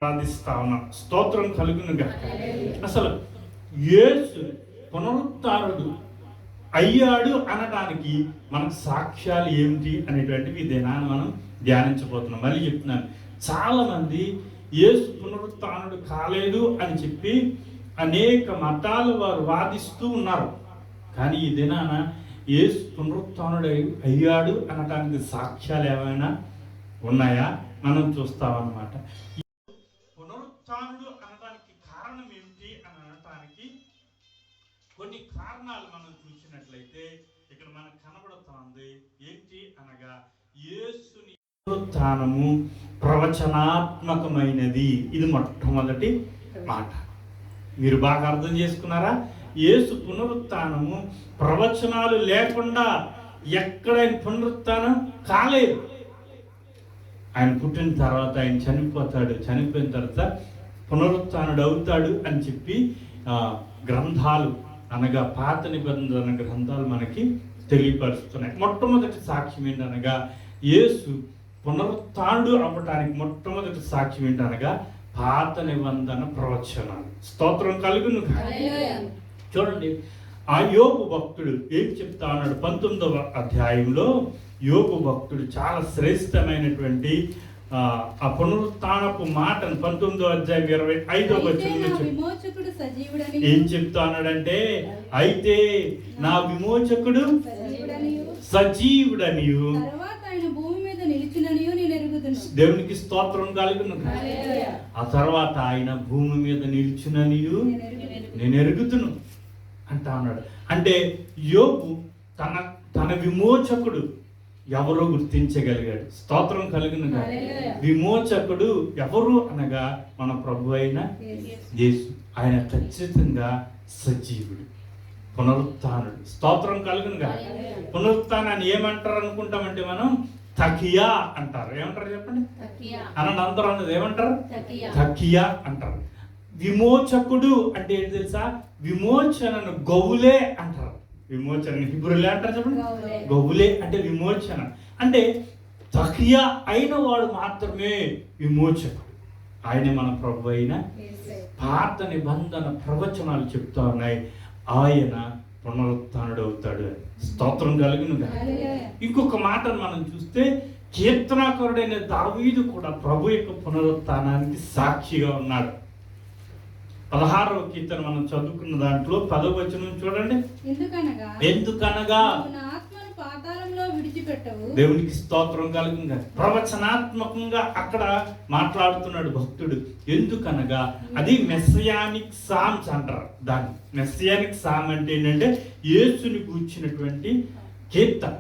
ప్రార్థిస్తా ఉన్నాం. స్తోత్రం కలుగును గాక. అసలు యేసు పునరుత్థానుడు అయ్యాడు అనడానికి మనకు సాక్ష్యాలు ఏమిటి అనేటువంటివి దినాన్ని మనం ధ్యానించబోతున్నాం. మళ్ళీ చెప్తున్నాను, చాలామంది యేసు పునరుత్థానుడు కాలేదు అని చెప్పి అనేక మతాలు వారు వాదిస్తూ ఉన్నారు. కానీ ఈ దినాన యేసు పునరుత్థానుడు అయ్యాడు అనడానికి సాక్ష్యాలు ఏమైనా ఉన్నాయా మనం చూస్తామన్నమాట. పునరుత్థానుడు అనడానికి కారణం ఏమిటి అని అనటానికి కొన్ని కారణాలు మనం చూసినట్లయితే ఇక్కడ మనకు కనబడుతోంది. ఏంటి అనగా, యేసుని పునరుత్థానము ప్రవచనాత్మకమైనది. ఇది మొట్టమొదటి మాట. మీరు బాగా అర్థం చేసుకున్నారా? యేసు పునరుత్థానము ప్రవచనాలు లేకుండా ఎక్కడైనా పునరుత్థానం కాలేదు. ఆయన పుట్టిన తర్వాత ఆయన చనిపోతాడు, చనిపోయిన తర్వాత పునరుత్థానుడు అవుతాడు అని చెప్పి గ్రంథాలు అనగా పాత నిబంధన గ్రంథాలు మనకి తెలియపరుస్తున్నాయి. మొట్టమొదటి సాక్ష్యం ఏంటనగా, యేసు పునరుత్థానుడు అవ్వటానికి మొట్టమొదటి సాక్ష్యం ఏంటనగా పాత నిబంధన ప్రవచనాలు. స్తోత్రం కలుగును. చూడండి, ఆ యోబు భక్తుడు ఏం చెప్తా ఉన్నాడు? 19వ అధ్యాయంలో యోబు భక్తుడు చాలా శ్రేష్టమైనటువంటి ఆ పునరుత్థానపు మాటను 19వ అధ్యాయం 25వ వచనంలో ఏం చెప్తా ఉన్నాడంటే, అయితే నా విమోచకుడు సజీవుడనియు దేవునికి స్తోత్రం కలుగును. ఆ తర్వాత ఆయన భూమి మీద నిలిచుననియు నేను ఎరుగుతును అంటా ఉన్నాడు. అంటే యోబు తన విమోచకుడు ఎవరో గుర్తించగలిగాడు. స్తోత్రం కలుగును. విమోచకుడు ఎవరు అనగా మన ప్రభు అయిన యేసు. ఆయన ఖచ్చితంగా సజీవుడు, పునరుత్థానుడు. స్తోత్రం కలుగును. పునరుత్థానాన్ని ఏమంటారు అనుకుంటామంటే మనం తకియా అంటారు. ఏమంటారు చెప్పండి? అనండి అందరూ అన్నది ఏమంటారు? తకియా అంటారు. విమోచకుడు అంటే ఏంటి తెలుసా? విమోచనను గౌలే అంటారు. విమోచన హిబ్రూలే అంటారు చెప్పండి. గౌలే అంటే విమోచన. అంటే తకియా అయిన వాడు మాత్రమే విమోచకుడు. ఆయన మన ప్రభు అయిన పాత నిబంధన ప్రవచనాలు చెప్తా ఉన్నాయి, ఆయన పునరుత్థానుడు అవుతాడు అని. స్తోత్రం కలుగును. ఇంకొక మాటను మనం చూస్తే, కీర్తనాకారుడైన దావీదు కూడా ప్రభు యొక్క పునరుత్థానానికి సాక్షిగా ఉన్నాడు. 16వ కీర్తన మనం చదువుకున్న దాంట్లో 10వ వచనం చూడండి. ఎందుకనగా దేవునికి స్తోత్రం కలుగును. ప్రవచనాత్మకంగా అక్కడ మాట్లాడుతున్నాడు భక్తుడు. ఎందుకనగా అది మెస్సియానిక్ సామ్స్ అంటారు. దాన్ని మెస్సియానిక్ సామ్ అంటే ఏంటంటే యేసుని కూర్చున్నటువంటి కీర్తన.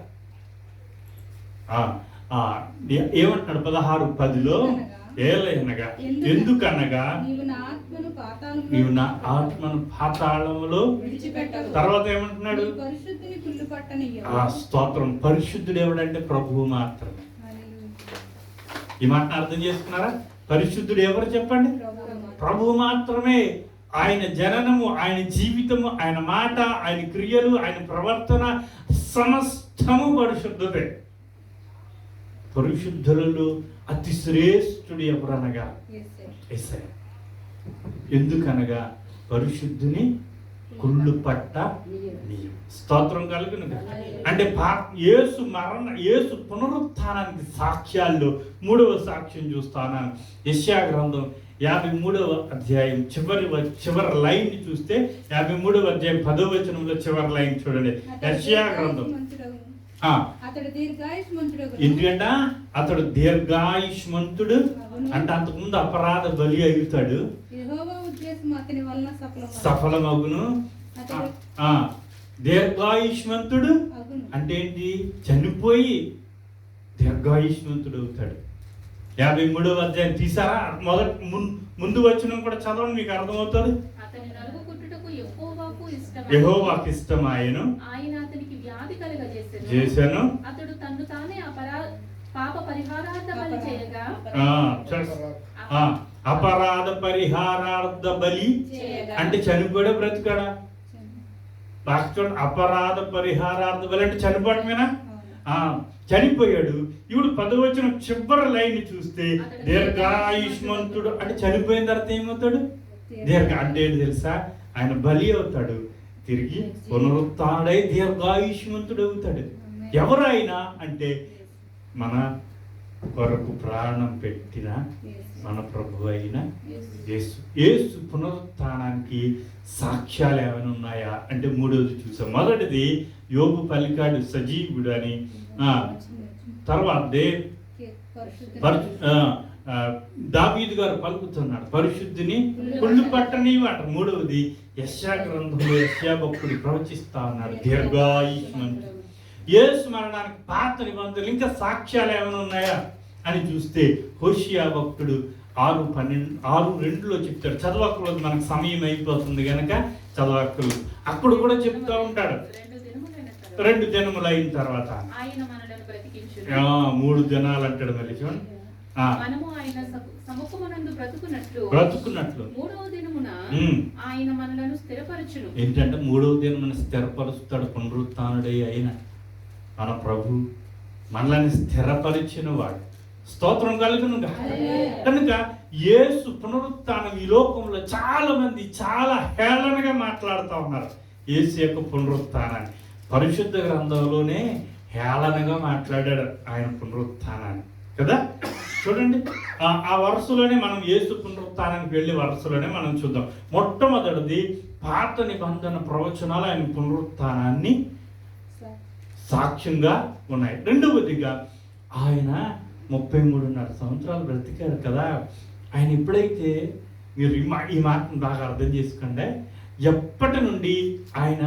ఏమంటున్నాడు 16:10లో? ఏలయనగా ఎందుకనగా నీవు నా ఆత్మను పాతాళములో తర్వాత ఏమంటున్నాడు? ఆ స్తోత్రం. పరిశుద్ధుడు ఎవడంటే ప్రభువు మాత్రమే. ఈ మాట అర్థం చేసుకున్నారా? పరిశుద్ధుడు ఎవరు చెప్పండి? ప్రభువు మాత్రమే. ఆయన జననము, ఆయన జీవితము, ఆయన మాట, ఆయన క్రియలు, ఆయన ప్రవర్తన సమస్తము పరిశుద్ధతే. పరిశుద్ధులలో అతి శ్రేష్ఠుడు ఎవరనగా యేసయ్య. ఎందుకనగా పరిశుద్ధుని కుళ్ళు పట్ట నీవు. స్తోత్రం కలుగును. అంటే యేసు పునరుత్థానానికి సాక్ష్యాల్లో 3వ సాక్ష్యం చూస్తాను. యెషయా గ్రంథం 53వ అధ్యాయం చివరి లైన్ చూస్తే 53వ అధ్యాయం 10వ వచనంలో చివరి లైన్ చూడండి. యెషయా గ్రంథం ఎందుకంట అతడు దీర్ఘాయుష్మంతుడు అంటే అంతకుముందు అపరాధ బలి అవుతాడు, సఫలమగును. దీర్ఘాయుష్మంతుడు అంటే ఏంటి? చనిపోయి దీర్ఘాయుష్మంతుడు అవుతాడు. 53వ అధ్యాయం తీసారా? ముందు వచనం కూడా చదవండి, మీకు అర్థమవుతుంది. యెహోవాకు ఇష్టమాయెను, చేశాను. అతడు తన్ను తానే పాప పరిహారార్థ బలి చేయగా అపరాధ పరిహారార్థ బలి అంటే చనిపోయాడా బ్రతికాడా? బాగా చూడండి. అపరాధ పరిహారార్థ బలి అంటే చనిపోవటమేనా? చనిపోయాడు. ఇప్పుడు 10వ వచనం చివరి లైన్ చూస్తే దీర్ఘాయుష్మంతుడు అంటే చనిపోయిన తర్వాత ఏమవుతాడు? అంటే ఏంటి తెలుసా? ఆయన బలి అవుతాడు, తిరిగి పునరుత్థానుడై దీర్ఘాయుష్మంతుడు అవుతాడు. ఎవరు ఆయన అంటే మన కొరకు ప్రాణం పెట్టిన మన ప్రభు అయిన యేసు. యేసు పునరుత్థానానికి సాక్ష్యాలు ఏమైనా ఉన్నాయా అంటే మూడోది చూసాం. మొదటిది యోబు పలికాడు సజీవుడు అని. తర్వాత దావీదు గారు పలుకుతున్నాడు పరిశుద్ధిని కుళ్ళు పట్టని అంట. మూడవది యెషయా గ్రంథంలో యెషయా భక్తుడు ప్రవచిస్తా ఉన్నాడు దీర్ఘాయుష్మంతుడు. యేసు మరణానికి పాత నిబంధనలు ఇంకా సాక్ష్యాలు ఏమైనా ఉన్నాయా అని చూస్తే హోషియా భక్తుడు 6:2 చెప్తాడు. చదవక్కర్లేదు, మనకు సమయం అయిపోతుంది కనుక చదవక్కర్లేదు. అక్కడ కూడా చెప్తా ఉంటాడు 2 దినములు అయిన తర్వాత 3 దినాలు అంటాడు. మళ్ళీ చూడండి, బ్రతుకున్నట్లు ఏంటంటే 3వ దినమున స్థిరపరుస్తాడు పునరుత్థానుడై అయిన మన ప్రభు. మనల్ని స్థిరపరిచిన వాడు. స్తోత్రం కలుగును. కనుక యేసు పునరుత్థానం ఈ లోకంలో చాలా మంది చాలా హేళనగా మాట్లాడుతూ ఉన్నారు. యేసు యొక్క పునరుత్థానాన్ని పరిశుద్ధ గ్రంథంలోనే హేళనగా మాట్లాడాడు ఆయన పునరుత్థానాన్ని కదా. చూడండి, ఆ వరుసలోనే మనం యేసు పునరుత్థానానికి వెళ్ళే వరుసలోనే మనం చూద్దాం. మొట్టమొదటిది పాత నిబంధన ప్రవచనాలు ఆయన పునరుత్థానాన్ని సాక్ష్యంగా ఉన్నాయి. రెండవదిగా ఆయన 33.5 సంవత్సరాలు బ్రతికారు కదా. ఆయన ఎప్పుడైతే మీరు ఈ మాటను బాగా అర్థం చేసుకోండి, ఎప్పటి నుండి ఆయన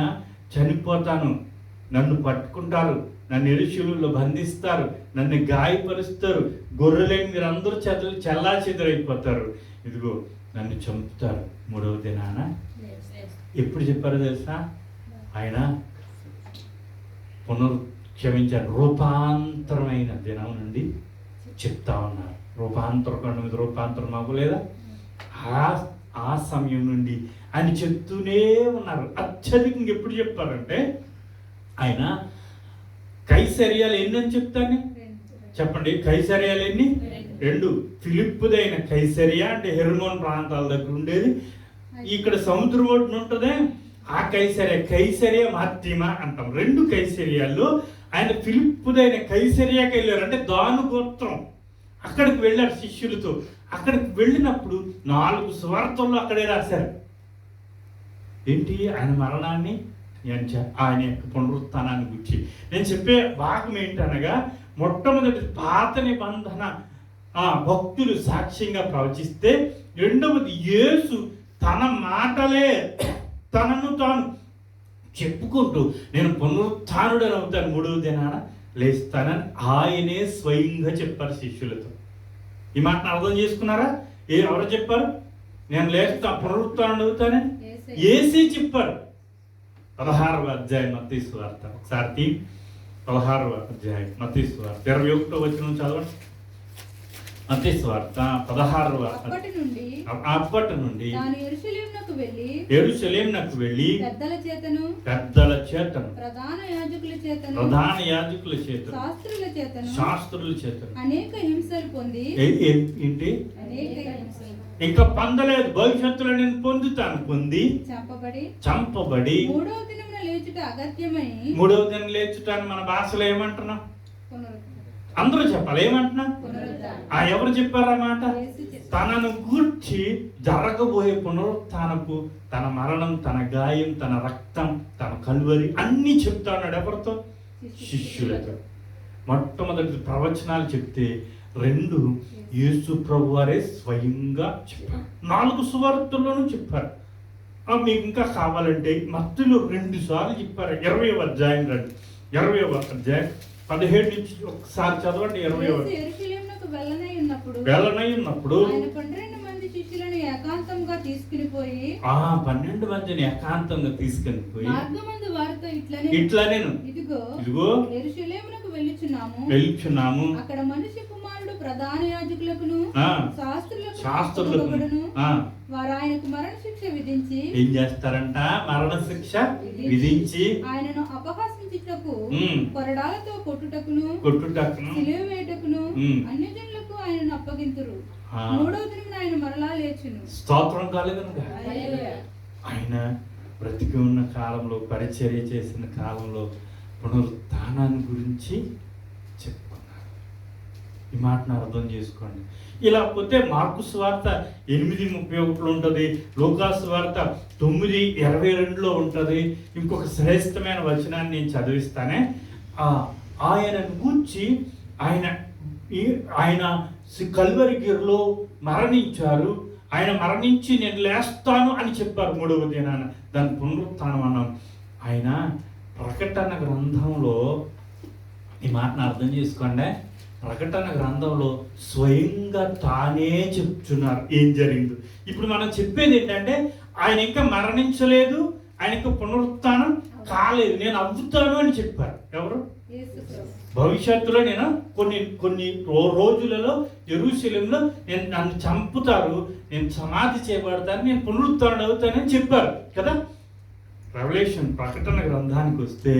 చనిపోతాను, నన్ను పట్టుకుంటారు, నన్ను ఎరుశూలులో బంధిస్తారు, నన్ను గాయపరుస్తారు, గొర్రెలేని మీరు అందరూ చెల్లా చెదరైపోతారు, ఇదిగో నన్ను చంపుతారు 3వ దినాన. ఎప్పుడు చెప్పారో తెలుసా? ఆయన క్షమించారు రూపాంతరమైన దినం నుండి చెప్తా ఉన్నారు. రూపాంతరం అవ్వలేదా? ఆ సమయం నుండి ఆయన చెప్తూనే ఉన్నారు. అత్యధికంగా ఎప్పుడు చెప్పారంటే ఆయన కైసరియాలు ఎన్ని అని చెప్తాను చెప్పండి. కైసరియాలు ఎన్ని? 2. ఫిలిప్పుదైన కైసరియా అంటే హెర్మోన్ ప్రాంతాల దగ్గర ఉండేది. ఇక్కడ సముద్రం ఒడ్డున ఉంటుందే ఆ కైసరియా మార్తిమా అంటాం. 2 కైసరియాల్లో ఆయన ఫిలిప్పుదైన కైసరియాకి వెళ్ళారు. అంటే దాను గోత్రం అక్కడికి వెళ్ళారు శిష్యులతో. అక్కడికి వెళ్ళినప్పుడు 4 సువార్తల్లో అక్కడే రాశారు. ఏంటి? ఆయన మరణాన్ని, ఆయన యొక్క పునరుత్థానాన్ని గురించి. నేను చెప్పే భాగం ఏంటనగా, మొట్టమొదటి పాత నిబంధన భక్తులు సాక్ష్యంగా ప్రవచిస్తే, రెండవది యేసు తన మాటలే తనను తాను చెప్పుకుంటూ నేను పునరుత్థానుడని అవుతాను, 3వ దినాన లేస్తానని ఆయనే స్వయంగా చెప్పారు శిష్యులతో. ఈ మాటను అర్థం చేసుకున్నారా? ఎవరు చెప్పారు? నేను లేస్తా పునరుత్థానుడు అవుతానని యేసే చెప్పారు. 16వ అధ్యాయం మత్తయి సువార్త ఒకసారి 16వ అధ్యాయం మత్తయి సువార్త 21వ వచనం చదవండి. మత్తయి సువార్త 16వ. అప్పటి నుండి యెరూషలేమునకు వెళ్ళి పెద్దల చేతను ప్రధాన యాజకుల చేతను శాస్త్రుల చేతను అనేక హింసలు పొంది ఏంటి ఇంకా పొందలేదు, భవిష్యత్తులో నేను పొంది చంపబడి 3వ దినమున లేచుట అగత్యమై. 3వ దినం లేచుట అని మన భాషలో ఏమంటున్నాం? అందరూ చెప్పాలి. ఏమంటున్నా? ఎవరు చెప్పారా మాట? తనను గూర్చి జరగబోయే పునరుత్థానపు, తన మరణం, తన గాయం, తన రక్తం, తన కలువరి అన్నీ చెప్తా ఉన్నాడు. ఎవరితో? శిష్యులతో. మొట్టమొదటి ప్రవచనాలు చెప్తే 2 యేసు ప్రభు వారే స్వయంగా చెప్పారు. 4 సువార్తల్లోనూ చెప్పారు. మీకు ఇంకా కావాలంటే మత్తయిలో 2 సార్లు చెప్పారు. 20వ అధ్యాయం రండి. 20వ అధ్యాయం 17 నుంచి ఒకసారి చదవండి. 20వ. వెళ్ళనై ఉన్నప్పుడు 12 మంది శిష్యులను ఏకాంతంగా తీసుకుని పోయి 12 మందిని ఏకాంతంగా తీసుకుని పోయి మార్గమందు వారితో ఇట్లా నేను ఇదిగో యెరూషలేమునకు వెళ్ళుచున్నాము. అక్కడ మనిషి కుమారుడు ప్రధాన యాజకులకును శాస్త్రులకు వారు ఆయనకు మరణ శిక్ష విధించి ఏం చేస్తారంట? మరణ శిక్ష విధించి ఆయనను అపహాసించి హింసించుటకు ఉమ్. కొరడాలతో కొట్టుటకును కొట్టుటకును సిలువ వేయుటకును ఉమ్. అన్యజనులకు ఆయనను అప్పగింతురు. ఆ. మూడవ దినమున ఆయన మరలా లేచును. స్తోత్రం కలుగునుగా. హల్లెలూయా. ఆయన బ్రతికి ఉన్న కాలంలో, పరిచర్య చేసిన కాలంలో పునరుత్థానాన్ని గురించి చెప్పుకున్నారు. ఈ మాటను అర్థం చేసుకోండి. ఇలా పోతే మార్కు సువార్త 8:31 ఉంటుంది, లూకా సువార్త 9:22 ఉంటుంది. ఇంకొక శ్రేష్టమైన వచనాన్ని నేను చదివిస్తానే. ఆయనను గూర్చి ఆయన కల్వరి గిరిలో మరణించారు. ఆయన మరణించి నేను లేస్తాను అని చెప్పారు 3వ దినాన. దాని పునరుత్థానం అన్నాం. ఆయన ప్రకటన గ్రంథంలో, ఈ మాటను అర్థం చేసుకోండి, ప్రకటన గ్రంథంలో స్వయంగా తానే చెప్తున్నారు ఏం జరిగిందో. ఇప్పుడు మనం చెప్పేది ఏంటంటే ఆయన ఇంకా మరణించలేదు, ఆయన ఇంకా పునరుత్థానం కాలేదు, నేను అవుతాను అని చెప్పారు. ఎవరు? భవిష్యత్తులో నేను కొన్ని రోజులలో యెరూషలేములో నన్ను చంపుతారు, నేను సమాధి చేయబడతాను, నేను పునరుత్థానం అవుతానని చెప్పారు కదా. రెవల్యూషన్ ప్రకటన గ్రంథానికి వస్తే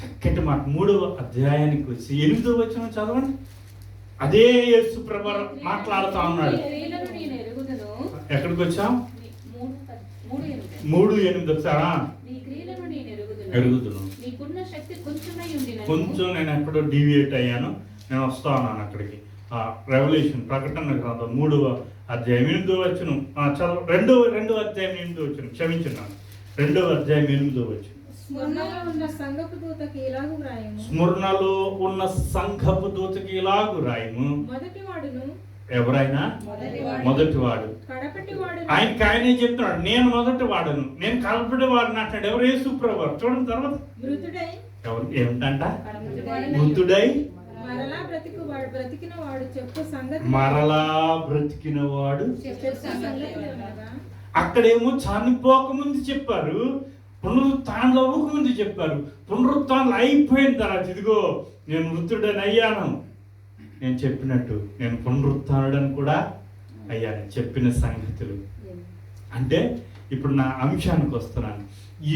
చక్కటి మాట 3వ అధ్యాయానికి వచ్చి 8వ వచనం చదవండి. అదే యేసు ప్రభు మాట్లాడుతా ఉన్నాడు. ఎక్కడికి వచ్చాం? 3:8 వచ్చారా? ఎరుగుదును. కొంచెం నేను ఎక్కడో డీవియేట్ అయ్యాను, నేను వస్తా ఉన్నాను అక్కడికి. రెవల్యూషన్ ప్రకటన గ్రంథం 3వ అధ్యాయం 8వ వచనం చదవ. 2వ అధ్యాయం 8వ వచనం, క్షమించున్నాను, 2వ అధ్యాయం 8వ వచనం. స్మరణలో ఉన్న సంఘపు దూతకి ఇలాగు వ్రాయము. స్మరణలో ఉన్న సంఘపు దూతకి ఇలాగు రాయము. మొదటివాడును. ఎవరైనా మొదటివాడు. ఆయనే చెప్తున్నాడు, నేను మొదటి వాడను, నేను కలపటి వాడిని అంటాడు. ఎవరు? యేసు ప్రభువు. చూడండి తర్వాత ఎవరు ఏమిటంట? మృతుడై మరలా బ్రతికిన వాడు చెప్పు సంగతి. మరలా బ్రతికిన వాడు. అక్కడేమో చనిపోకముందు చెప్పారు, పునరుత్థానంలో అవ్వకముందు చెప్పారు. పునరుత్థానం అయిపోయిన తర్వాత ఇదిగో నేను మృతుడని అయ్యాను, నేను చెప్పినట్టు నేను పునరుత్థానుడని కూడా అయ్యాను, చెప్పిన సంగతులు. అంటే ఇప్పుడు నా అంశానికి వస్తున్నాను.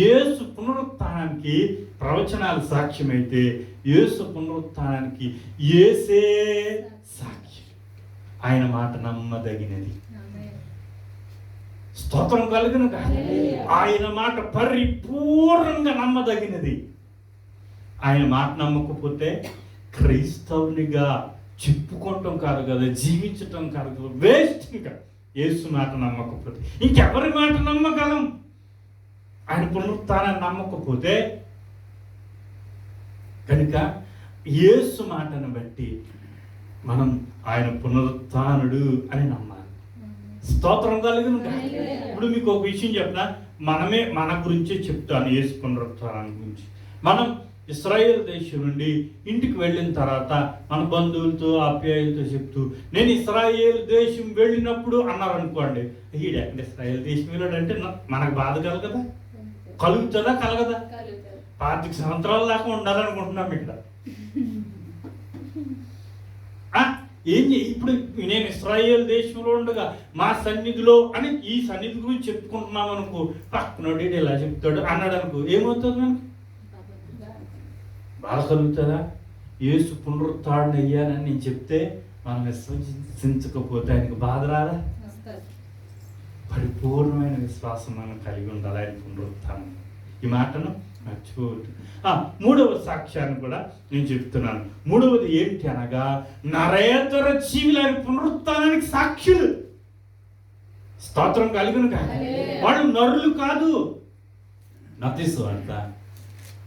యేసు పునరుత్థానానికి ప్రవచనాలు సాక్ష్యమైతే యేసు పునరుత్థానానికి యేసే సాక్షి. ఆయన మాట నమ్మదగినది. స్తోత్రం కలుగును. ఆయన మాట పరిపూర్ణంగా నమ్మదగినది. ఆయన మాట నమ్మకపోతే క్రైస్తవునిగా చెప్పుకోవటం కాదు కదా, జీవించటం కాదు కదా, వేస్ట్. ఇంకా యేసు మాట నమ్మకపోతే ఇంకెవరి మాట నమ్మగలం? ఆయన పునరుత్థానాన్ని నమ్మకపోతే కనుక యేసు మాటను బట్టి మనం ఆయన పునరుత్థానుడు అని నమ్మాలి. స్తోత్రం కలుగును. ఇప్పుడు మీకు ఒక విషయం చెప్పినా, మన గురించే చెప్తాను. యేసు పునరుత్థానం గురించి మనం ఇశ్రాయేల్ దేశం నుండి ఇంటికి వెళ్ళిన తర్వాత మన బంధువులతో ఆప్యాయులతో చెప్తూ నేను ఇశ్రాయేల్ దేశం వెళ్ళినప్పుడు అన్నారు అనుకోండి, ఈడంటే ఇశ్రాయేల్ దేశం వెళ్ళాడు అంటే మనకు బాధ కలగదా? కలుగుతుందా? కలగదా? 25 సంవత్సరాల దాకా ఉండాలనుకుంటున్నాం ఇక్కడ. ఇప్పుడు నేను ఇశ్రాయేల్ దేశంలో ఉండగా మా సన్నిధిలో అని ఈ సన్నిధి గురించి చెప్పుకుంటున్నాం అనుకో, పక్కనోడి ఇలా చెప్తాడు అన్నాడు అనుకో, ఏమవుతుంది? మనకు బాధ కలుగుతుందా? యేసు పునరుత్థానం అయ్యానని నేను చెప్తే మనం విశ్వసించకపోతే ఆయనకు బాధ రాదా? పరిపూర్ణమైన విశ్వాసం మనం కలిగి ఉండాలి ఆయన పునరుత్థానం. ఈ మాటను మర్చిపోవద్దు. 3వ సాక్ష్యాన్ని కూడా నేను చెప్తున్నాను. 3వది ఏంటి అనగా, నరేతర జీవులు ఆయన పునరుత్థానానికి సాక్షులు. స్తోత్రం కలుగును. వాళ్ళు నరులు కాదు. మత్తయి సువార్త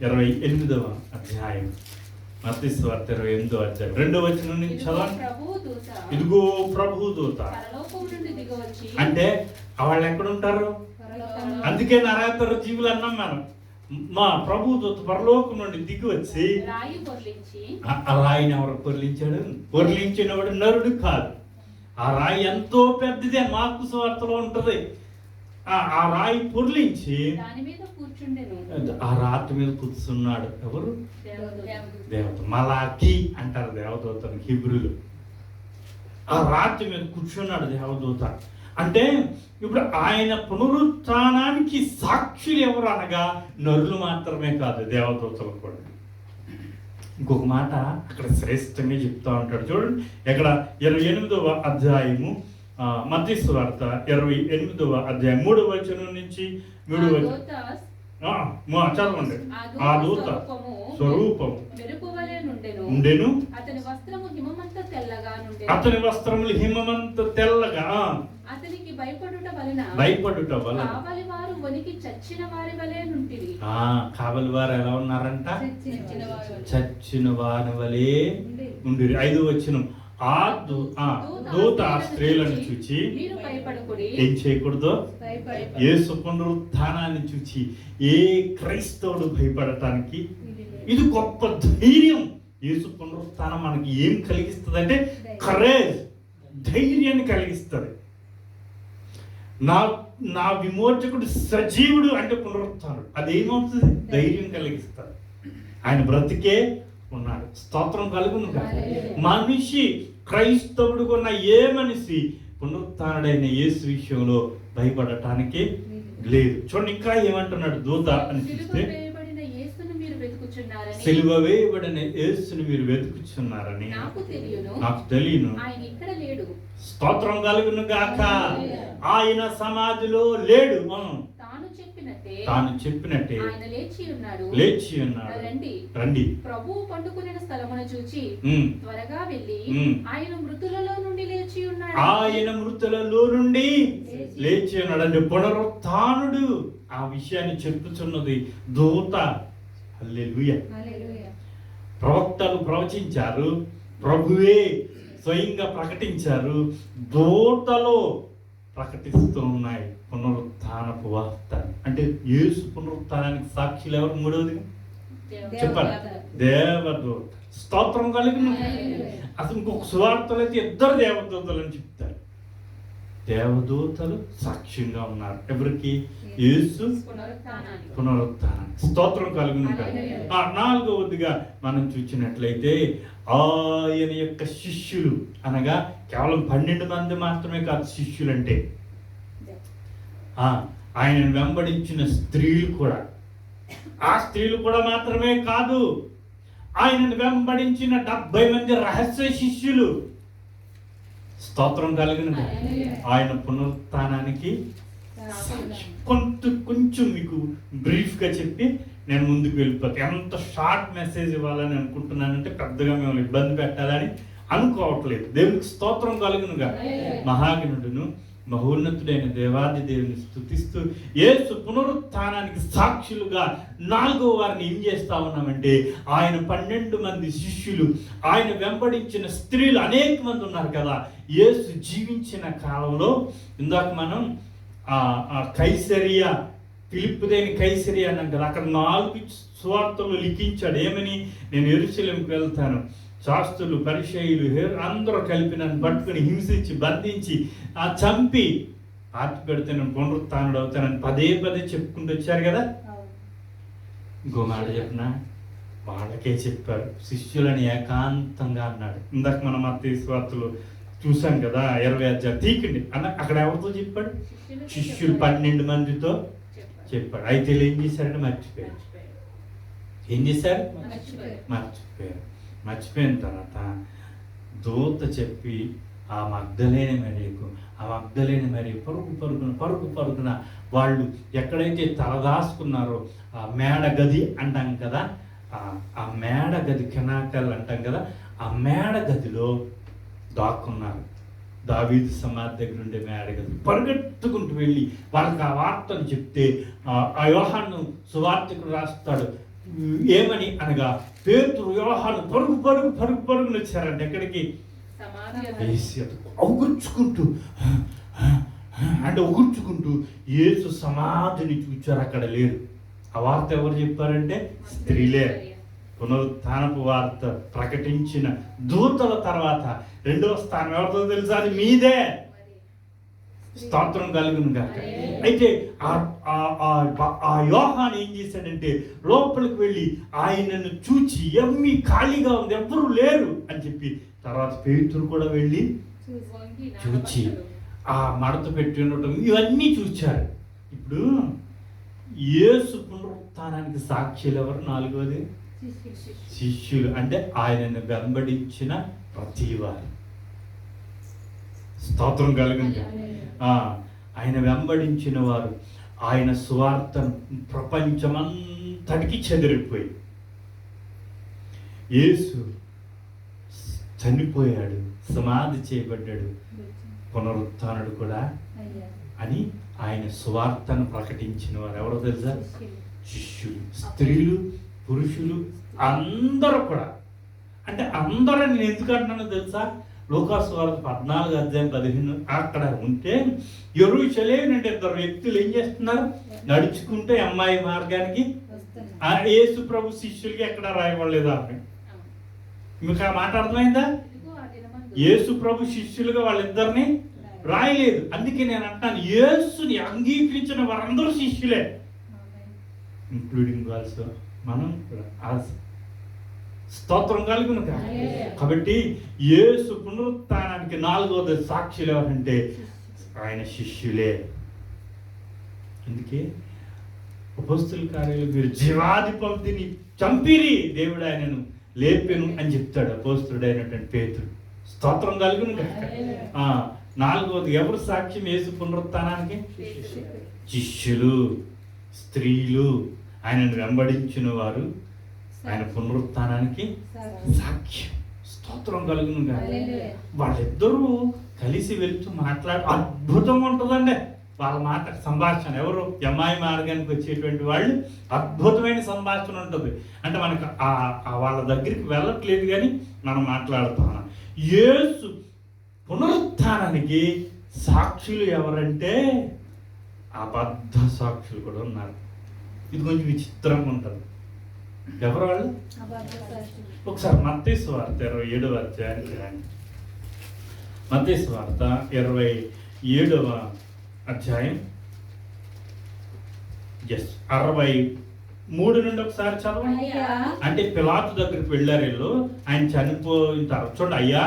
28వ అధ్యాయం, మత్తయి సువార్త 28వ అధ్యాయం 2వ వచనం నుంచి చదవండి. ఇదిగో ప్రభువు దూత. అంటే వాళ్ళు ఎక్కడ ఉంటారు? అందుకే నరేతర జీవులు అన్నాం మనం. మా ప్రభు దూత పరలోకం నుండి దిగి వచ్చి ఆ రాయిని ఎవరు పొర్లించాడు? పొర్లించినవాడు నరుడు కాదు. ఆ రాయి ఎంతో పెద్దది, మార్కు సువార్తలో ఉంటది. ఆ రాయి పొర్లించి ఆ రాతి మీద కూర్చున్నాడు. ఎవరు? దేవత. మలాకి అంటారు దేవదూతని హీబ్రూలో. ఆ రాతి మీద కూర్చున్నాడు దేవదూత. అంటే ఇప్పుడు ఆయన పునరుత్థానానికి సాక్షులు ఎవరు అనగా నరులు మాత్రమే కాదు, దేవదూతలు కూడా. ఇంకొక మాట అక్కడ శ్రేష్టంగా చెప్తా ఉంటాడు చూడండి. ఇక్కడ 28వ అధ్యాయము మత్తయి సువార్త 28వ అధ్యాయం 3వ వచనం నుంచి 3వ వచనం చదవండి. ఆ దూత స్వరూపము ఉండెను, అతని వస్త్రము హిమమంత తెల్లగా నుండెను. అతని వస్త్రములు హిమమంత తెల్లగా, అతనికి భయపడుట వలన కావలి వారు వణికి చచ్చిన వారి వలె నుండిరి. కావలి వారు ఎలా ఉన్నారంట? చచ్చిన వారి వలె ఉండిరి. 5వ వచనం, ఆ దూత ఆ స్త్రీలను చూచి ఏం చేయకూడదు? యేసు పునరుత్థానాన్ని చూచి ఏ క్రైస్తవుడు భయపడటానికి ఇది గొప్ప ధైర్యం. యేసు పునరుత్థానం మనకి ఏం కలిగిస్తుంది అంటే కరేజ్, ధైర్యాన్ని కలిగిస్తుంది. నా విమోచకుడు సజీవుడు అంటే పునరుత్థానుడు. అదేమవుతుంది? ధైర్యం కలిగిస్తాడు. ఆయన బ్రతికే ఉన్నాడు. స్తోత్రం కలుగును. మనిషి క్రైస్తవుడు కొన్న ఏ మనిషి పునరుత్థానుడైన యేసు విషయంలో భయపడటానికి లేదు. చూడండి ఇంకా ఏమంటున్నాడు దూత అని చూస్తే, సిలువ వేయబడిన యేసుని మీరు వెతుకుచున్నారని నాకు తెలియను. స్తోత్రం కలుగును గాక. ఆయన సమాధిలో లేడు. తాను చెప్పినట్టే లేచి ఉన్నాడు. రండి. ప్రభువు పండుకునే స్థలమును చూచి త్వరగా వెళ్ళి ఆయన మృతులలో నుండి లేచి ఉన్నాడు. ఆయన మృతులలో నుండి లేచి ఉన్నాడు అంటే పునరుత్థానుడు. ఆ విషయాన్ని చెప్పుచున్నది దూత. హల్లెలూయా. ప్రవక్తలు ప్రవచించారు, ప్రభువే స్వయంగా ప్రకటించారు, దూతలో ప్రకటిస్తూ ఉన్నాయి పునరుత్థానపు వార్త. అంటే యేసు పునరుత్థానానికి సాక్షులు ఎవరు? మూడవది చెప్పాలి, దేవదూత. స్తోత్రం కలిగిన. అసలు ఇంకొక సువార్తలు అయితే 2 దేవదూతలు అని చెప్తారు. దేవదూతలు సాక్ష్యంగా ఉన్నారు ఎవరికి? యేసు పునరుత్థానానికి. స్తోత్రం కలుగును. 4వదిగా మనం చూసినట్లయితే ఆయన యొక్క శిష్యులు, అనగా కేవలం 12 మంది మాత్రమే కాదు శిష్యులు అంటే, ఆయనను వెంబడించిన స్త్రీలు కూడా. ఆ స్త్రీలు కూడా మాత్రమే కాదు, ఆయనను వెంబడించిన 70 మంది రహస్య శిష్యులు. స్తోత్రం కలిగిన. ఆయన పునరుత్థానానికి కొంచెం మీకు బ్రీఫ్గా చెప్పి నేను ముందుకు వెళ్ళిపోతాను. ఎంత షార్ట్ మెసేజ్ ఇవ్వాలని అనుకుంటున్నానంటే పెద్దగా మేము ఇబ్బంది పెట్టాలని అనుకోవట్లేదు. దేవునికి స్తోత్రం కలుగునుగా. మహాగణుడును మహోన్నతుడైన దేవాది దేవుని స్తుతిస్తూ యేసు పునరుత్థానానికి సాక్షులుగా 4వ వారిని ఏం చేస్తా ఉన్నామంటే, ఆయన 12 మంది శిష్యులు, ఆయన వెంబడించిన స్త్రీలు అనేక మంది ఉన్నారు కదా. యేసు జీవించిన కాలంలో ఇందాక మనం కైసరియా, ఫిలిప్పుదేని కైసరియా అన్నాం కదా. అక్కడ 4 సువార్తలు లిఖించాడు. ఏమని? నేను యెరూషలేముకు వెళ్తాను, శాస్త్రులు పరిసయ్యులు అందరూ కలిపి నన్ను పట్టుకుని హింసించి బంధించి చంపి పాతి పెడితే నేను పునరుత్థానుడు అవుతానని పదే చెప్పుకుంటూ వచ్చారు కదా. ఇంకో మాట చెప్పిన వాళ్ళకే చెప్పారు, శిష్యులని ఏకాంతంగా అన్నాడు. ఇందాక మనం మత్తయి సువార్తలు చూసాం కదా, 20 అధ్యాయం తీకండి అన్న. అక్కడ ఎవరితో చెప్పాడు? శిష్యులు 12 మందితో చెప్పాడు. అయితే ఏం చేశారంటే మర్చిపోయారు. ఏం చేశారు? మర్చిపోయిన తర్వాత దూత చెప్పి ఆ మగ్దలేని మరి పరుగు పరుగున వాళ్ళు ఎక్కడైతే తలదాసుకున్నారో ఆ మేడ గది అంటాం కదా, ఆ మేడ గది కెనాకల్ అంటాం కదా, ఆ మేడ గదిలో దాక్కున్నారు. దావీదు సమాధి దగ్గర ఉండే మేడ గది. పరిగెత్తుకుంటూ వెళ్ళి వాళ్ళకి ఆ వార్తను చెప్తే ఆ యోహాను సువార్తికుడు రాస్తాడు ఏమని అనగా, పేతురు యోహాను పరుగును వచ్చారంటే ఎక్కడికి? ఉగుర్చుకుంటూ యేసు సమాధిని చూచారు. అక్కడ లేరు. ఆ వార్త ఎవరు చెప్పారంటే స్త్రీలే. పునరుత్థానపు వార్త ప్రకటించిన దూతల తర్వాత 2వ స్థానం ఎవరితో తెలుసా? అది మీదే. స్తోత్రం కలుగును గాక. అయితే ఆ యోహాను ఏం చేశాడంటే లోపలికి వెళ్ళి ఆయనను చూచి ఎమ్మి ఖాళీగా ఉంది, ఎవ్వరూ లేరు అని చెప్పి, తర్వాత పేతురు కూడా వెళ్ళి చూచి ఆ మడత పెట్టి ఉండటం ఇవన్నీ చూచారు. ఇప్పుడు యేసు పునరుత్థానానికి సాక్షులు ఎవరు? 4వది శిష్యులు అంటే ఆయనను వెంబడించిన ప్రతివారు. స్తోత్రం కలిగింది. ఆయన వెంబడించిన వారు ఆయన సువార్తను ప్రపంచమంతటికి చెదిరిపోయి, యేసు చనిపోయాడు, సమాధి చేయబడ్డాడు, పునరుత్థానుడు కూడా అని ఆయన సువార్తను ప్రకటించిన వారు ఎవరో తెలుసా? శిష్యులు. స్త్రీలు, పురుషులు అందరూ కూడా. అంటే అందరూ నేను ఎందుకు అంటున్నానో తెలుసా? లూకాసు వార్త 14:15 అక్కడ ఉంటే యెరూషలేము నుండి 2 వ్యక్తులు ఏం చేస్తున్నారు? నడుచుకుంటే అమ్మాయి మార్గానికి యేసు ప్రభు శిష్యులకి ఎక్కడ రాయబడలేదు. ఆమె మీకు ఆ మాట అర్థమైందా? యేసు ప్రభు శిష్యులుగా వాళ్ళిద్దరిని రాయలేదు. అందుకే నేను అంటాను, యేసుని అంగీకరించిన వారందరూ శిష్యులే, ఇంక్లూడింగ్ ఆల్సో మనం కూడా. స్తోత్రం కలుగును. కాబట్టి యేసు పునరుత్థానానికి 4వ సాక్షులు ఎవరంటే ఆయన శిష్యులే. అందుకే అపోస్తలుల కార్యాలు మీరు జీవాధిపతిని చంపిరి, దేవుడు ఆయనను లేపెను అని చెప్తాడు అపోస్తలుడైనటువంటి పేతురు. స్తోత్రం కలుగును. 4వది ఎవరు సాక్ష్యం యేసు పునరుత్థానానికి? శిష్యులు, స్త్రీలు, ఆయనను వెంబడించిన వారు ఆయన పునరుత్థానానికి సాక్ష్యం. స్తోత్రం కలుగును. వాళ్ళిద్దరూ కలిసి వెళ్తూ అద్భుతంగా ఉంటుందండి వాళ్ళ మాట సంభాషణ. ఎవరు? అమ్మాయి మార్గానికి వచ్చేటువంటి వాళ్ళు అద్భుతమైన సంభాషణ ఉంటుంది. అంటే మనకు వాళ్ళ దగ్గరికి వెళ్ళట్లేదు కానీ మనం మాట్లాడుతున్నాం. యేసు పునరుత్థానానికి సాక్షులు ఎవరంటే అబద్ధ సాక్షులు కూడా ఉన్నారు. ఇది కొంచెం విచిత్రంగా ఉంటుంది. ఎవరు వాళ్ళు? ఒకసారి మత్తయి సువార్త 27వ అధ్యాయానికి రండి. మత్తయి సువార్త 27వ అధ్యాయం 63 నుండి ఒకసారి చదవండి. అంటే పిలాతు దగ్గరికి వెళ్ళారు వీళ్ళు, ఆయన చనిపోయిన తర్వాత చూడండి, అయ్యా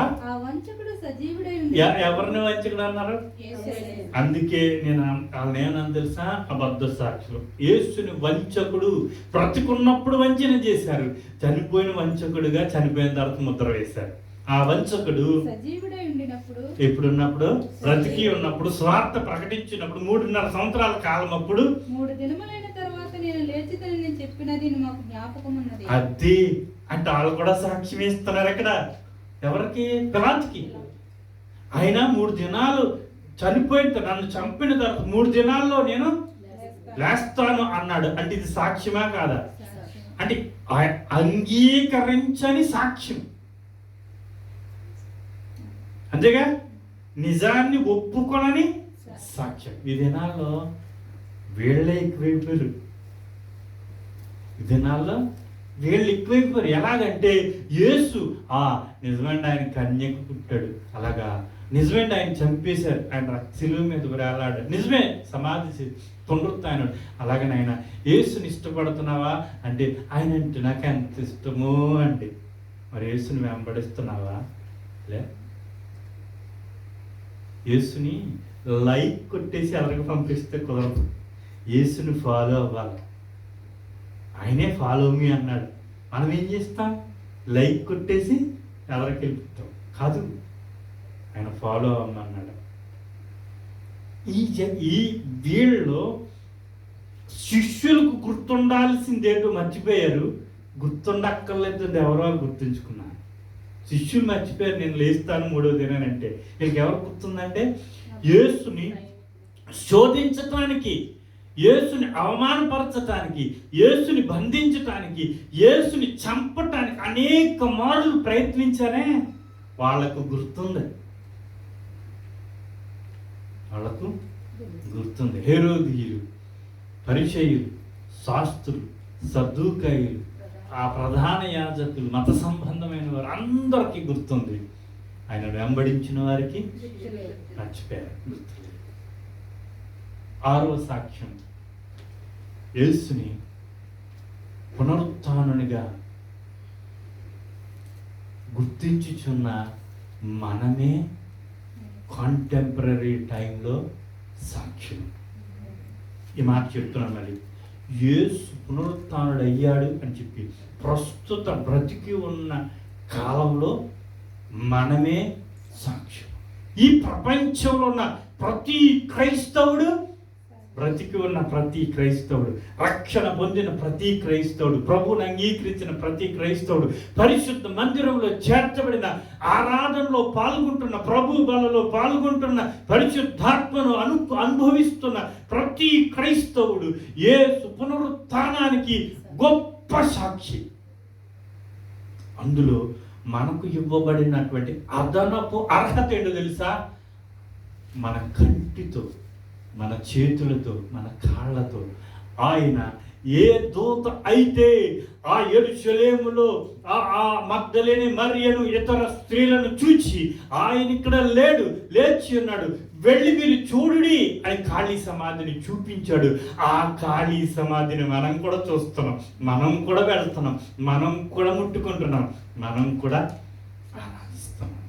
ఎవరిని వంచకుడు అన్నారు? అందుకే నేను వాళ్ళని ఏమన్నా తెలుసా? అబద్ధ సాక్షులు. యేసుని వంచకుడు, బ్రతికున్నప్పుడు వంచన చేశారు, చనిపోయిన వంచకుడుగా చనిపోయిన తర్వాత ముద్ర వేశారు. ఆ వంచకుడు ఎప్పుడున్నప్పుడు? బ్రతికి ఉన్నప్పుడు, స్వార్థ ప్రకటించినప్పుడు, 3.5 సంవత్సరాల కాలం అప్పుడు 3 దినములైన తర్వాత నేను లేచిదని చెప్పినది మాకు జ్ఞాపకం ఉన్నది. అది అంటే వాళ్ళు కూడా సాక్ష్యం ఇస్తున్నారు. ఎక్కడ? ఎవరికి? పిలాతుకి. ఆయన 3 దినాలు చనిపోయిన, నన్ను చంపిన తర్వాత 3 దినాల్లో నేను లేస్తాను అన్నాడు. అంటే ఇది సాక్ష్యమా కాదా? అంటే అంగీకరించని సాక్ష్యం. అంతేగా, నిజాన్ని ఒప్పుకొనని సాక్ష్యం. ఈ దినాల్లో వీళ్ళే ఎక్కువైపోయారు. ఈ దినాల్లో వీళ్ళు ఎక్కువైపోయారు. ఎలాగంటే యేసు నిజమండి ఆయన కన్యకు పుట్టాడు, అలాగా నిజమేంటి ఆయన చంపేశారు, ఆయన శిలువ మీద వేలాడాడు, నిజమే సమాధి పునరుత్థానుడు, అలాగని ఆయన యేసుని ఇష్టపడుతున్నావా అంటే ఆయన అంటే నాకు ఎంత ఇష్టమో అండి. మరి యేసుని వెంబడిస్తున్నావా? లే. యేసుని లైక్ కొట్టేసి ఎవరికి పంపిస్తే కుదరదు. యేసుని ఫాలో అవ్వాలి. ఆయనే ఫాలో మీ అన్నాడు. మనం ఏం చేస్తాం? లైక్ కొట్టేసి ఎవరికి వెళ్ళిపోతాం కాదు, ఆయన ఫాలో అవ్వమన్నాడు. ఈ వీళ్ళు శిష్యులకు గుర్తుండాల్సిందేంటో మర్చిపోయారు. గుర్తుండక్కర్లేదు, ఎవరో గుర్తుంచుకున్నారు. శిష్యులు మర్చిపోయారు, నేను లేస్తాను 3వ దినానంటే. వీళ్ళకి ఎవరు గుర్తుందంటే యేసుని శోధించటానికి, యేసుని అవమానపరచటానికి, యేసుని బంధించటానికి, యేసుని చంపటానికి అనేక మార్లు ప్రయత్నించారే. వాళ్ళకు గుర్తుంది. వాళ్ళకు గుర్తుంది. హేరోదీయులు, పరిసయ్యులు, శాస్త్రులు, సద్దూకాయులు, ఆ ప్రధాన యాజకులు, మత సంబంధమైన వారు అందరికీ గుర్తుంది. ఆయన వెంబడించిన వారికి మర్చిపోయారు, గుర్తులేదు. 6వ సాక్ష్యం, యేసుని పునరుత్థానునిగా గుర్తించుచున్న మనమే కాంటెంపరీ టైంలో సాక్ష్యం. ఈ మాట చెప్తున్నాను. మళ్ళీ యేసు పునరుత్థానుడు అయ్యాడు అని చెప్పి ప్రస్తుత బ్రతికి ఉన్న కాలంలో మనమే సాక్ష్యం. ఈ ప్రపంచంలో ఉన్న ప్రతి క్రైస్తవుడు, బ్రతికి ఉన్న ప్రతి క్రైస్తవుడు, రక్షణ పొందిన ప్రతి క్రైస్తవుడు, ప్రభువుని అంగీకరించిన ప్రతి క్రైస్తవుడు, పరిశుద్ధ మందిరంలో చేర్చబడిన ఆరాధనలో పాల్గొంటున్న, ప్రభు బలలో పాల్గొంటున్న, పరిశుద్ధాత్మను అనుభవిస్తున్న ప్రతి క్రైస్తవుడు యేసు పునరుత్థానానికి గొప్ప సాక్షి. అందులో మనకు ఇవ్వబడినటువంటి అదనపు అర్హత ఏంటో తెలుసా? మన కంటితో, మన చేతులతో, మన కాళ్ళతో ఆయన ఏ దూత అయితే ఆ యెరూషలేములో ఆ మగ్దలేని మరియను ఇతర స్త్రీలను చూచి ఆయన ఇక్కడ లేడు, లేచి ఉన్నాడు, వెళ్ళి మీరు చూడుడి అని ఖాళీ సమాధిని చూపించాడు. ఆ ఖాళీ సమాధిని మనం కూడా చూస్తున్నాం, మనం కూడా వెళ్తున్నాం, మనం కూడా ముట్టుకుంటున్నాం, మనం కూడా ఆరాధిస్తున్నాం.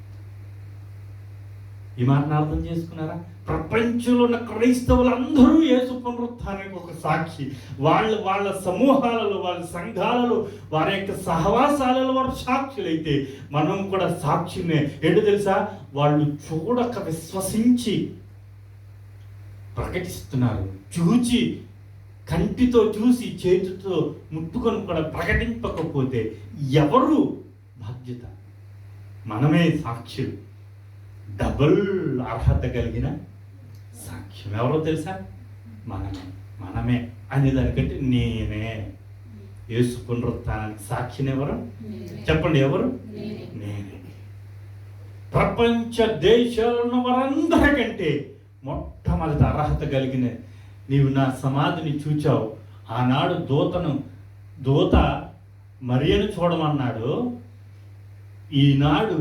ఈ మాటను అర్థం చేసుకున్నారా? ప్రపంచంలో ఉన్న క్రైస్తవులందరూ యేసు పునరుత్థానానికి ఒక సాక్షి. వాళ్ళ సమూహాలలో, వాళ్ళ సంఘాలలో, వారి యొక్క సహవాసాలలో వారు సాక్షులైతే మనం కూడా సాక్షినే. ఏంటో తెలుసా? వాళ్ళు చూడక విశ్వసించి ప్రకటిస్తున్నారు. చూచి, కంటితో చూసి, చేతితో ముట్టుకొని కూడా ప్రకటింపకపోతే ఎవరు బాధ్యత? మనమే సాక్షులు. డబుల్ అర్హత కలిగిన సాక్ష్యం. ఎవరో తెలుసా? మనమే అనేదానికంటే నేనే. యేసు పునరుత్థానానికి సాక్షిని ఎవరు? చెప్పండి, ఎవరు? నేనే. ప్రపంచ దేశాలను వారందరికంటే మొట్టమొదటి అర్హత కలిగిన నీవు నా సమాధిని చూచావు. ఆనాడు దూత మరియను చూడమన్నాడు. ఈనాడు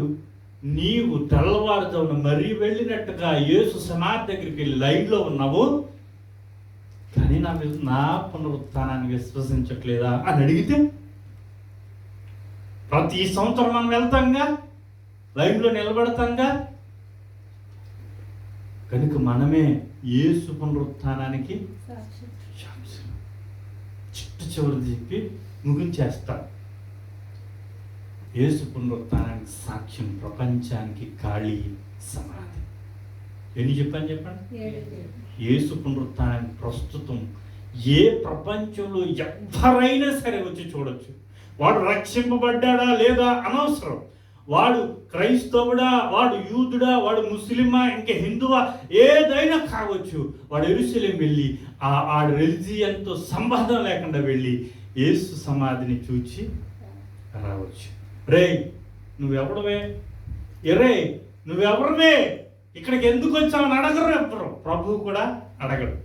నీవు తెల్లవారుజామున మరీ వెళ్ళినట్టుగా యేసు సమాధి దగ్గరికి వెళ్ళి లైన్లో ఉన్నావు, కానీ నా పునరుత్థానాన్ని విశ్వసించట్లేదా అని అడిగితే, ప్రతి సంవత్సరం మనం వెళ్తాంగా, లైన్లో నిలబడతాంగా. కనుక మనమే యేసు పునరుత్థానానికి సాక్షి. చివరి చెప్పి ముగించేస్తాం. యేసు పునరుత్థానానికి సాక్ష్యం ప్రపంచానికి ఖాళీ సమాధి. ఎన్ని చెప్పండి? యేసు పునరుత్థానానికి ప్రస్తుతం ఏ ప్రపంచంలో ఎవరైనా సరే వచ్చి చూడొచ్చు. వాడు రక్షింపబడ్డాడా లేదా అనవసరం. వాడు క్రైస్తవుడా, వాడు యూదుడా, వాడు ముస్లిమా, ఇంకా హిందువా, ఏదైనా కావచ్చు. వాడు యెరూషలేం వెళ్ళి ఆ రిలిజియన్తో సంబంధం లేకుండా వెళ్ళి యేసు సమాధిని చూచి రావచ్చు. రే నువ్వెవడవే, ఎరే నువ్వెవరివే, ఇక్కడికి ఎందుకు వచ్చావని అడగరు ఎవ్వరు. ప్రభువు కూడా అడగడు.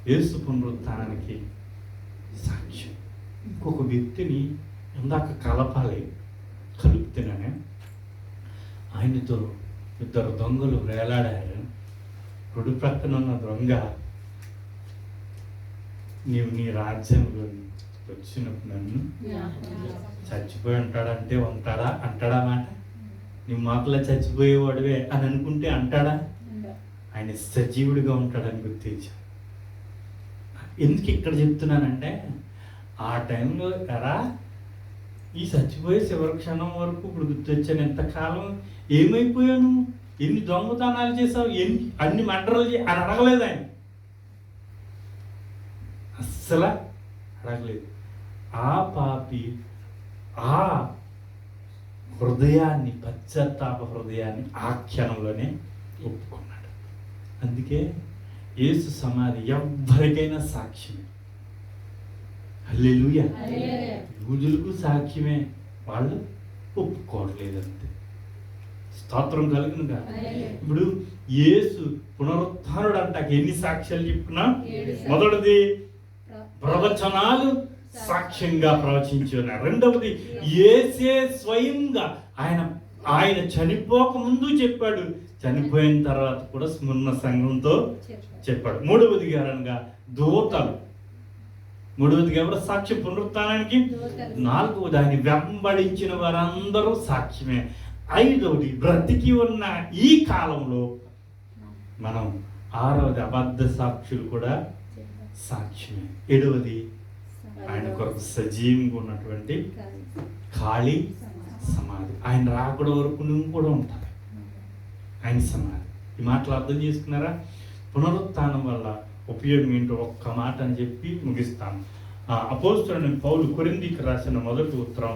యేసు పునరుత్థానానికి సాక్ష్యం. ఇంకొక వ్యక్తిని ఇందాక కలిపితేనే ఆయనతో ఇద్దరు దొంగలు వేలాడారు. కుడి ప్రక్కన ఉన్న దొంగ, నీవు నీ రాజ్యంలో వచ్చినప్పుడు నన్ను చచ్చిపోయి అంటాడా మాట? నువ్వు మాటలో చచ్చిపోయేవాడివే అని అనుకుంటే అంటాడా? ఆయన సజీవుడిగా ఉంటాడని గుర్తించా. ఎందుకు ఇక్కడ చెప్తున్నానంటే, ఆ టైంలో ఎరా ఈ చచ్చిపోయే చివరి క్షణం వరకు ఇప్పుడు గుర్తొచ్చాను. ఎంతకాలం ఏమైపోయాను, ఎన్ని దొంగతనాలు చేసావు, అన్ని మర్డర్లు అని అడగలేదు ఆయన. అస్సలు అడగలేదు. ఆ పాపి ఆ హృదయాన్ని, పశ్చాత్తాప హృదయాన్ని ఆ క్షణంలోనే ఒప్పుకున్నాడు. అందుకే యేసు సమాధి ఎవ్వరికైనా సాక్ష్యమే. హల్లెలూయా. యూదులకు సాక్ష్యమే, వాళ్ళు ఒప్పుకోవట్లేదంతే. స్తోత్రం కలుగునుగా. ఇప్పుడు యేసు పునరుత్థానుడు అంటాక ఎన్ని సాక్ష్యాలు చెప్పుకున్నా? మొదటిది ప్రవచనాలు సాక్ష్యంగా ప్రవచించి ఉన్నారు. రెండవది యేసే స్వయంగా ఆయన చనిపోక ముందు చెప్పాడు, చనిపోయిన తర్వాత కూడా స్మరణ సంఘంతో చెప్పాడు. మూడవది గారంగా దూతలు. మూడవదిగా ఎవరు సాక్ష్యం పునరుత్థానానికి? నాలుగవది ఆయన వెంబడించిన వారందరూ సాక్ష్యమే. ఐదవది బ్రతికి ఉన్న ఈ కాలంలో మనం ఆరవది అబద్ధ సాక్షులు కూడా సాక్ష్యమే. ఏడవది ఆయన కొరకు సజీవంగా ఉన్నటువంటి ఖాళీ సమాధి. ఆయన రాకడ వరకు నువ్వు కూడా ఉంటావు. ఆయన సమాధి. ఈ మాటలు అర్థం చేసుకున్నారా? పునరుత్థానం వల్ల ఉపయోగం ఏంటో ఒక్క మాట అని చెప్పి ముగిస్తాను. అపోస్తలుడైన పౌలు కొరింథీకి రాసిన మొదటి ఉత్తరం,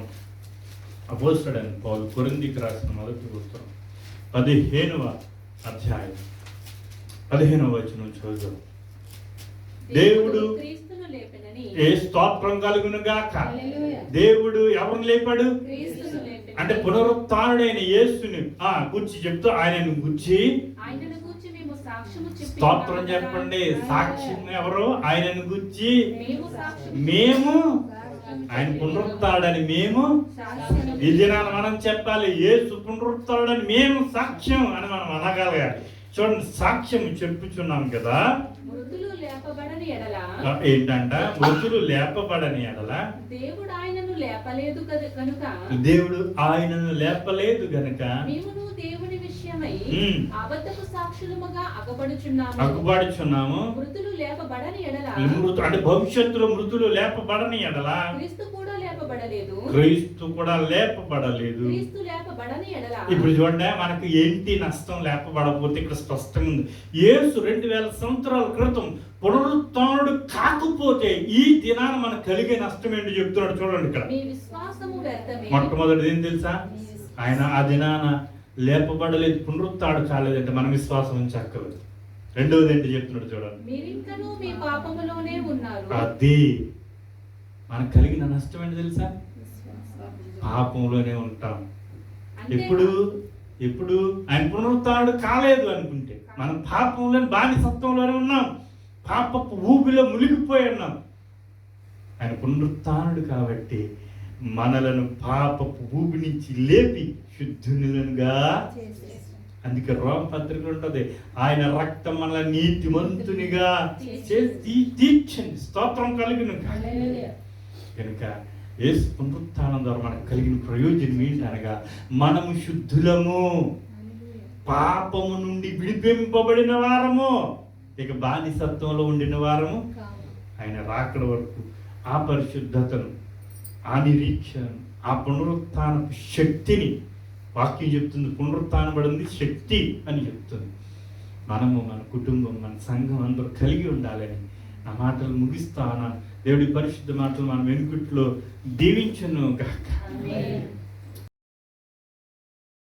అపోస్తలుడైన పౌలు కొరింథీకి రాసిన మొదటి ఉత్తరం 15వ అధ్యాయం 15వ వచనం చదువు. దేవుడు క్రీస్తును లేపెనని. ఏ స్తోత్రం కలుగును గాక. దేవుడు ఎవరిని లేపాడు? క్రీస్తును లేపెనని. అంటే పునరుత్థానుడైన యేసుని గురించి చెప్తూ ఆయనను గురించి ఆయనను గూర్చి మేము సాక్ష్యము చెప్పి స్తోత్రం చెప్పండి. సాక్ష్యం ఎవరు? ఆయనను గురించి మేము సాక్ష్యం మేము, ఆయన పునరుత్థాడని మేము ఈ దినాన మనం చెప్పాలి. యేసు పునరుత్థాడని మేము సాక్ష్యం అని మనం అనగలగాలి. చూడండి, సాక్ష్యం చెప్పుచున్నాం కదా. మృతులు లేపబడని ఎడల ఏంటంట? మృతులు లేపబడని ఎడల దేవుడు ఆయనను లేపలేదు కనుక దేవుడు ఆయనను లేపలేదు గనుక మేమును దేవుని విషయమై అబద్ధపు సాక్షులముగా అగబడుచున్నాము. మృతులు లేపబడని ఎడల అంటే భవిష్యత్తులో మృతులు లేపబడని ఎడల క్రీస్తు కూడా లేపబడలేదు. క్రీస్తు కూడా లేపబడలేదు. క్రీస్తు లేపబడని ఎడల ఇప్పుడు చూడండి, మనకు ఏంటి నష్టం లేపబడకపోతే? ఇక్కడ స్పష్టంగా ఉంది. యేసు 2000 సంవత్సరాల క్రితం పునరుత్థానుడు కాకపోతే ఈ దినాన మనకు కలిగే నష్టం ఏంటి చెప్తున్నాడు. చూడండి ఇక్కడ. మీ విశ్వాసము వ్యర్థమే. మొట్టమొదటిది ఏం తెలుసా? ఆయన ఆ దినాన లేపబడలేదు, పునరుత్థానుడు కాలేదంటే మన విశ్వాసం ఉంచక్కర్లేదు. రెండవది ఏంటి చెప్తున్నాడు చూడండి. మీరింకనూ మీ పాపములోనే ఉన్నారు. అది మనకు కలిగిన నష్టం ఏంటి తెలుసా? పాపంలోనే ఉంటాం. ఎప్పుడు ఆయన పునరుత్థానుడు కాలేదు అనుకుంటే మనం పాపంలోని బానిసత్వంలోనే ఉన్నాం. పాపపు ఊబిలో మునిగిపోయి ఉన్నాం. ఆయన పునరుత్థానుడు కాబట్టి మనలను పాపపు ఊబి నుంచి లేపి శుద్ధునులుగా, అందుకే రోమపత్రిక ఉంటది, ఆయన రక్తం మనల్ని నీతిమంతునిగా చేసి తీర్చండి. స్తోత్రం కలుగును కనుక యేసు పునరుత్థానం ద్వారా మనకు కలిగిన ప్రయోజనం ఏంటనగా మనము శుద్ధులము, పాపము నుండి విడిపింపబడిన వారము, ఇక బానిసత్వంలో ఉండిన వారము. ఆయన రాకడ వరకు ఆ పరిశుద్ధతను, ఆ నిరీక్షను, ఆ పునరుత్థాన శక్తిని వాక్యం చెప్తుంది. పునరుత్థానబడింది శక్తి అని చెప్తుంది. మనము, మన కుటుంబం, మన సంఘం అందరూ కలిగి ఉండాలని నా మాటలు ముగిస్తాను. దేవుడి పరిశుద్ధ మాటలు మనం వెనుకట్లో దీవించును గాక.